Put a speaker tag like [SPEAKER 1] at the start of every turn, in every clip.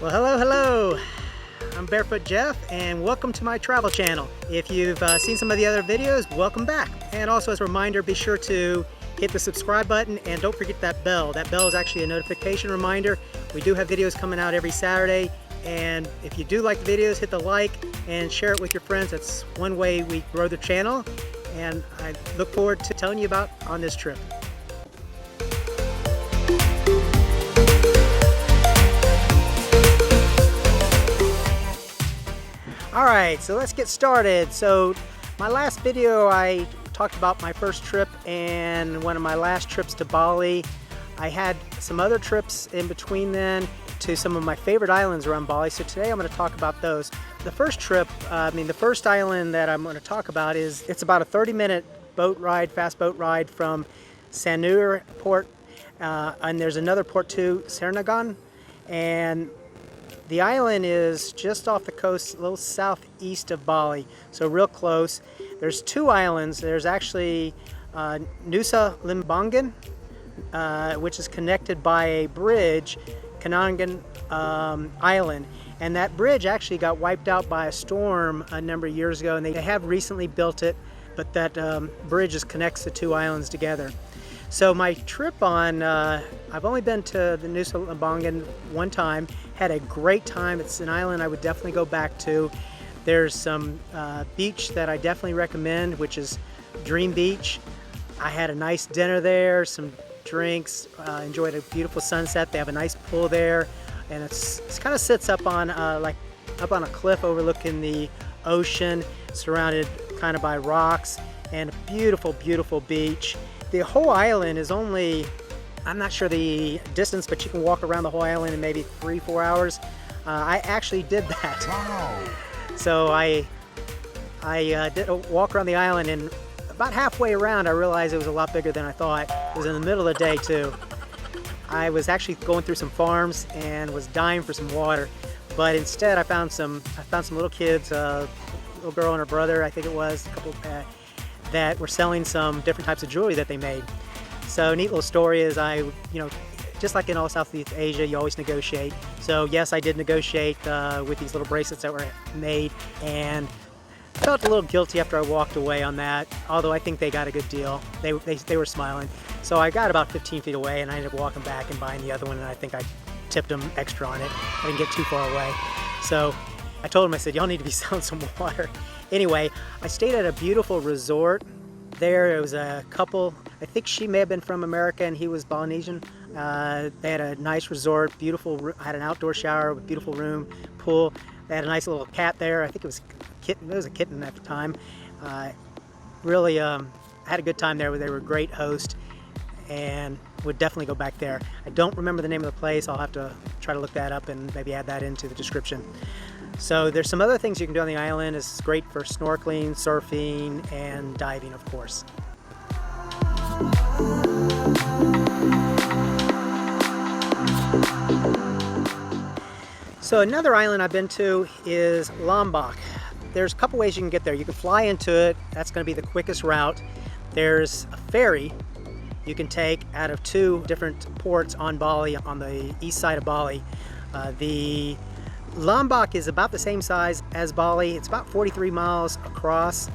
[SPEAKER 1] Well, hello. I'm Barefoot Jeff, and welcome to my travel channel. If you've seen some of the other videos, welcome back. And also as a reminder, be sure to hit the subscribe button and don't forget that bell. That bell is actually a notification reminder. We do have videos coming out every Saturday, and if you do like the videos, hit the like and share it with your friends. That's one way we grow the channel, and I look forward to telling you about on this trip. Alright, so let's get started. So my last video I talked about my first trip and one of my last trips to Bali. I had some other trips in between then to some of my favorite islands around Bali, so today I'm going to talk about those. The first trip, the first island that I'm going to talk about it's about a 30-minute boat ride, fast boat ride from Sanur port, and there's another port too, Trawangan, and the island is just off the coast, a little southeast of Bali, so real close. There's two islands. There's actually Nusa Lembongan, which is connected by a bridge, Trawangan Island. And that bridge actually got wiped out by a storm a number of years ago, and they have recently built it, but that bridge just connects the two islands together. So my trip on, I've only been to the Nusa Lembongan one time, had a great time. It's an island I would definitely go back to. There's some beach that I definitely recommend, which is Dream Beach. I had a nice dinner there, some drinks, enjoyed a beautiful sunset. They have a nice pool there, and it kind of sits up on up on a cliff overlooking the ocean, surrounded kind of by rocks, and a beautiful, beautiful beach. The whole island is only, I'm not sure the distance, but you can walk around the whole island in maybe 3-4 hours. I actually did that.
[SPEAKER 2] Wow.
[SPEAKER 1] So I did a walk around the island, and about halfway around I realized it was a lot bigger than I thought. It was in the middle of the day too. I was actually going through some farms and was dying for some water, but instead I found some little kids, a little girl and her brother, I think it was, a couple that were selling some different types of jewelry that they made. So neat little story is just like in all Southeast Asia, you always negotiate. So yes, I did negotiate with these little bracelets that were made, and felt a little guilty after I walked away on that, although I think they got a good deal. They were smiling. So I got about 15 feet away, and I ended up walking back and buying the other one, and I think I tipped them extra on it. I didn't get too far away. So I told them, I said, y'all need to be selling some water. Anyway, I stayed at a beautiful resort there. It was a couple, I think she may have been from America and he was Balinesian. They had a nice resort, beautiful, had an outdoor shower with beautiful room, pool. They had a nice little cat there. I think it was a kitten at the time. Really had a good time there. They were a great host and would definitely go back there. I don't remember the name of the place. I'll have to try to look that up and maybe add that into the description. So there's some other things you can do on the island. It's great for snorkeling, surfing, and diving, of course. So another island I've been to is Lombok. There's a couple ways you can get there. You can fly into it. That's going to be the quickest route. There's a ferry you can take out of two different ports on Bali, on the east side of Bali. The Lombok is about the same size as Bali. It's about 43 miles across,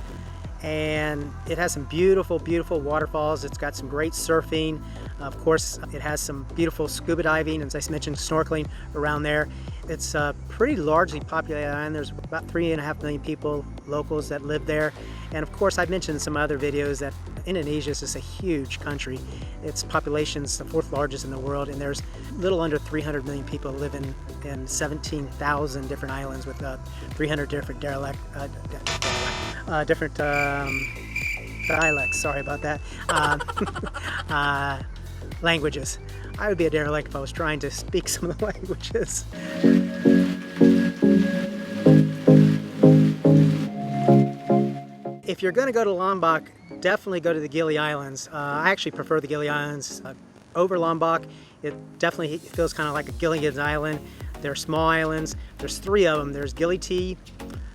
[SPEAKER 1] and it has some beautiful, beautiful waterfalls. It's got some great surfing. Of course, it has some beautiful scuba diving, and as I mentioned, snorkeling around there. It's a pretty largely populated island. There's about 3.5 million people, locals that live there. And of course, I've mentioned in some other videos that Indonesia is just a huge country. Its population is the 4th largest in the world, and there's a little under 300 million people living in 17,000 different islands with 300 different dialects. Sorry about that. Languages. I would be a derelict if I was trying to speak some of the languages. If you're going to go to Lombok, definitely go to the Gili Islands. I actually prefer the Gili Islands over Lombok. It definitely feels kind of like a Gilligan's Island. They're small islands. There's 3 of them. There's Gili T,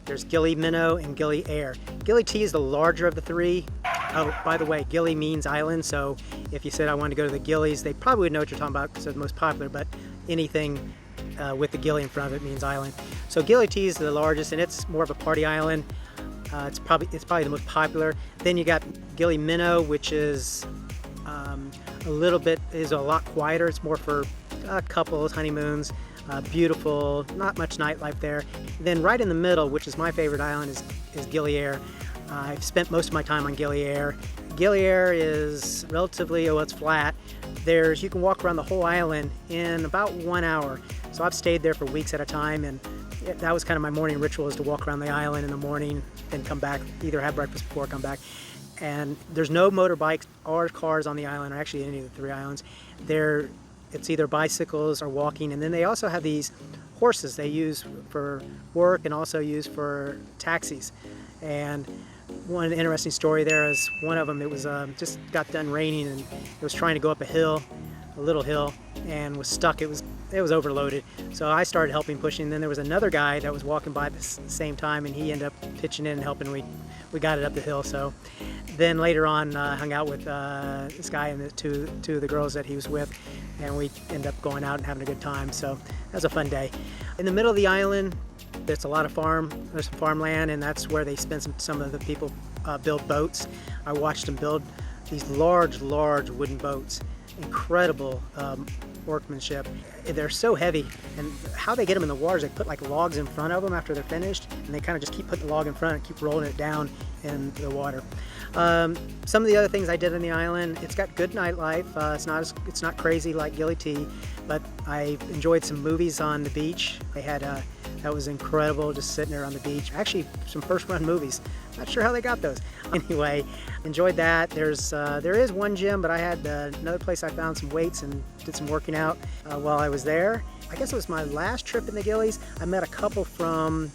[SPEAKER 1] there's Gili Meno, and Gili Air. Gili T is the larger of the 3. Oh, by the way, Gili means island, so if you said I wanted to go to the Gilis, they probably would know what you're talking about because they're the most popular, but anything with the Gili in front of it means island. So Gili T is the largest, and it's more of a party island. It's probably the most popular. Then you got Gili Meno, which is a lot quieter. It's more for couples, honeymoons, beautiful, not much nightlife there. Then right in the middle, which is my favorite island, is Gili Air. I've spent most of my time on Gili Air. Gili Air is relatively, it's flat. You can walk around the whole island in about 1 hour. So I've stayed there for weeks at a time, and that was kind of my morning ritual, is to walk around the island in the morning and come back, either have breakfast before come back. And there's no motorbikes or cars on the island, or actually any of the 3 islands. It's either bicycles or walking, and then they also have these horses they use for work and also use for taxis. And one interesting story there is one of them, it was just got done raining, and it was trying to go up a little hill, and was stuck. It was overloaded. So I started helping pushing. And then there was another guy that was walking by at the same time, and he ended up pitching in and helping. We got it up the hill. So then later on, hung out with this guy and the two of the girls that he was with, and we ended up going out and having a good time. So that was a fun day. In the middle of the island, there's a lot of there's some farmland, and that's where they spend some of the people build boats. I watched them build these large wooden boats. Incredible workmanship. They're so heavy, and how they get them in the water is they put like logs in front of them after they're finished, and they kind of just keep putting the log in front and keep rolling it down in the water. Some of the other things I did on the island, it's got good nightlife. It's not crazy like Gili T, but I enjoyed some movies on the beach. That was incredible, just sitting there on the beach. Actually, some first-run movies. Not sure how they got those. Anyway, enjoyed that. There is one gym, but I had another place I found some weights and did some working out while I was there. I guess it was my last trip in the Gilis. I met a couple from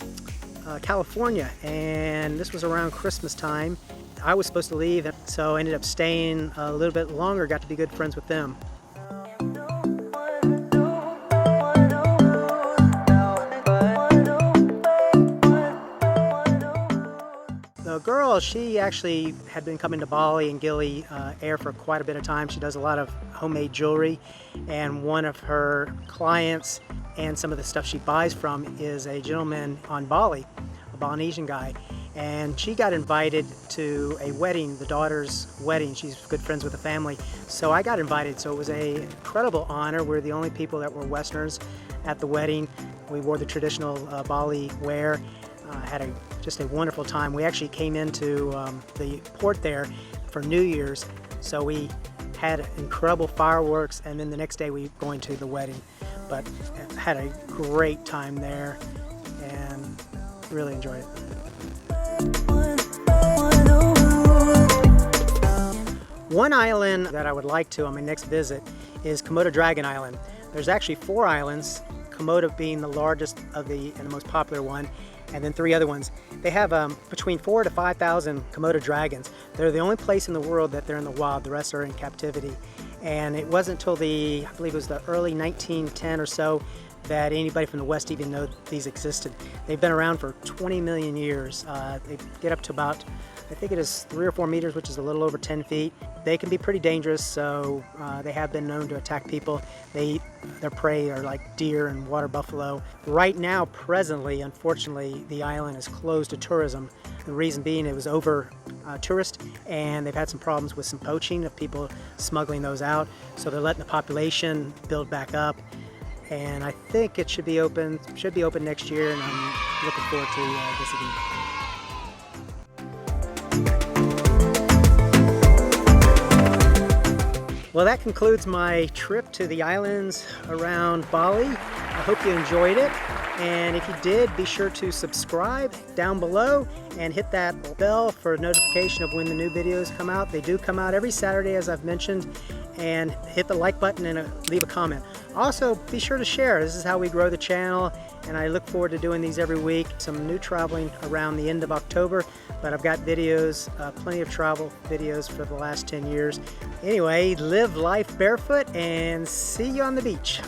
[SPEAKER 1] California, and this was around Christmas time. I was supposed to leave, so I ended up staying a little bit longer, got to be good friends with them. The girl, she actually had been coming to Bali and Gili Air for quite a bit of time. She does a lot of homemade jewelry, and one of her clients and some of the stuff she buys from is a gentleman on Bali, a Balinesian guy. And she got invited to a wedding, the daughter's wedding. She's good friends with the family. So I got invited, so it was an incredible honor. We're the only people that were Westerners at the wedding. We wore the traditional Bali wear. Had just a wonderful time. We actually came into the port there for New Year's, so we had incredible fireworks, and then the next day we were going to the wedding. But had a great time there and really enjoyed it. One island that I would like to on my next visit is Komoda Dragon Island. There's actually 4 islands, Komoda being the largest and the most popular one, and then 3 other ones. They have between 4,000 to 5,000 Komoda dragons. They're the only place in the world that they're in the wild. The rest are in captivity. And it wasn't until I believe it was the early 1910 or so, that anybody from the West even knew these existed. They've been around for 20 million years. They get up to about, I think it is 3 or 4 meters, which is a little over 10 feet. They can be pretty dangerous, so they have been known to attack people. Their prey are like deer and water buffalo. Right now, presently, unfortunately, the island is closed to tourism. The reason being it was over tourist, and they've had some problems with some poaching of people smuggling those out. So they're letting the population build back up. And I think it should be open next year, and I'm looking forward to visiting. Well, that concludes my trip to the islands around Bali. I hope you enjoyed it, and if you did, be sure to subscribe down below and hit that bell for notification of when the new videos come out. They do come out every Saturday, as I've mentioned, and hit the like button and leave a comment. Also, be sure to share. This is how we grow the channel, and I look forward to doing these every week. Some new traveling around the end of October, but I've got videos, plenty of travel videos for the last 10 years. Anyway, live life barefoot, and see you on the beach.